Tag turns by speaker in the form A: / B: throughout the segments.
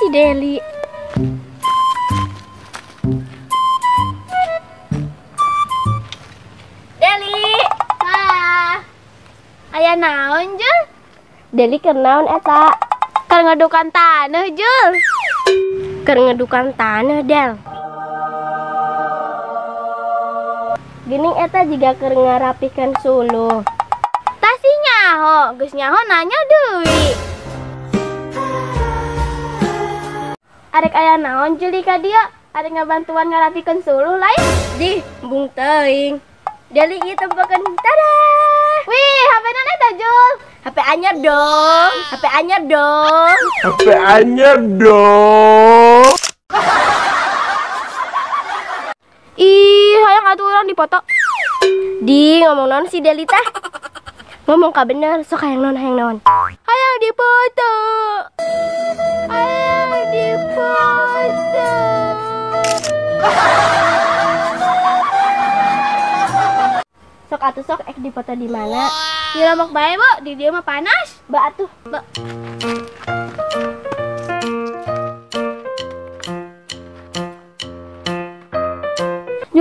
A: Deli. Deli. Aya naon, Jul? Deli keur naon eta? Keur ngedukan taneuh, Jul. Keur ngedukan taneuh, Del. Geuning eta jiga keur ngarapikeun suluh. Tasi nyaho, geus nyaho nanya deui. Arek aya naon Juli ka dieu? Arek ngabantuan ngarapikeun suluh lain? Di, embung teuing. Deli ieu tempokeun. Tada! Wih, HP nana eta Jul? HP anyar dong. HP anyar dong.
B: HP anyar dong.
A: Ih, hayang atuh urang dipoto. Di, ngomong naon si Deli teh? Ngomong ka bener, sok hayang naon, hayang naon. Hayang dipoto. Hayang dipoto. Sok atuh sok ek dipoto di mana? Di Lombok bae, Bu. Di dieu mah panas. Ba atuh, ba.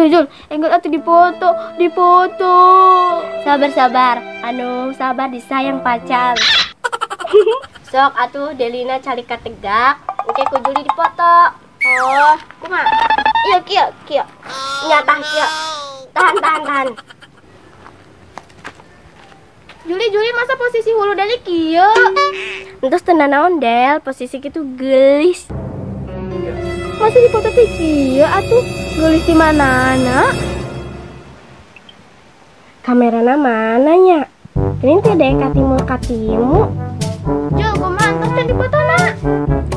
A: Jul, enggot atuh dipoto. Sabar. Anu sabar disayang pacar. Sok atuh Delina cari kategak, engke ku Juli dipoto. Oh, kumaha? Ieu kieu. Nyatah kieu. Tahan. Juli masa posisi hulu Deli kieu? Entos teu naon Del, posisi kitu geulis. Masih dipoto teh kieu atuh. Geulis di manana? Kamerana mananya? Ini teh dek katimu. Jul, kumaha entos teh dipotona?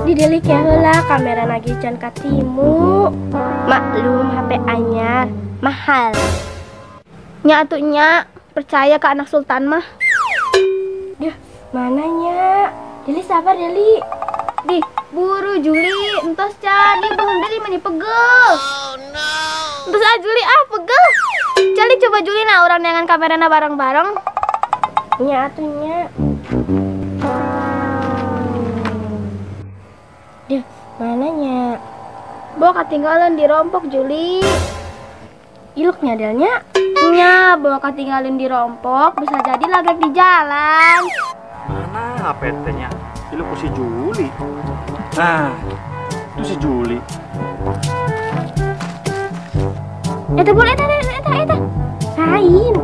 A: Di Deli kieu heula kamera lagi can katimu. Maklum HP anyar, mahal. Nya atuh nya, percaya ke anak sultan mah. Duh, mananya? Deli sabar Deli. Di, buru Juli, entos can, di bangun Deli mani pegel. Entos Juli pegel. Cali coba Juli nah orang dengan kamerana bareng-bareng. Nya atuh nya. Duh, mananya? Bawa ketinggalan di rompok Juli. Iluknya Delnya. Nya, bawa ketinggalan di rompok bisa jadi lagak di jalan.
B: Mana HP-nya? Iluk si Juli. Nah, itu si Juli.
A: Eta boleh eta. Lain.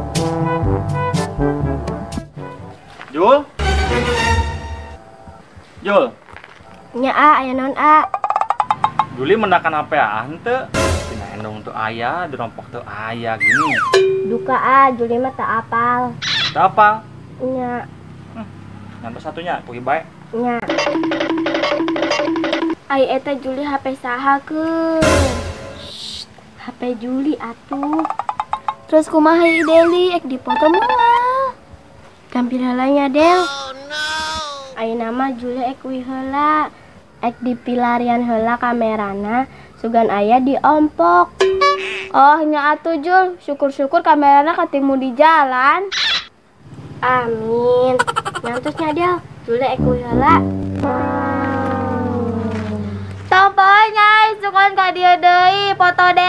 B: Jul.
A: Nya aya naon
B: Juli mendakan HP henteu. Dina endong teu aya, di rompok teu aya gini.
A: Duka Juli mah tak apal.
B: Teu apal?
A: Nya.
B: Ngantos satunya, pergi bae.
A: Nya. Ai eta Juli HP saha keun? HP Juli atuh. Terus kumaha ieu Deli ek dipoto moal. Gampil heula nya Del. Ayeuna mah Juli ek we heula. Ek dipilarian heula kamerana sugan aya di ompok. Oh nya atuh Jul, syukur-syukur kamerana katimu di jalan. Amin. Ngantusnya Del, Juli ek we heula. Tomponya sukon ka dieu deui foto Del.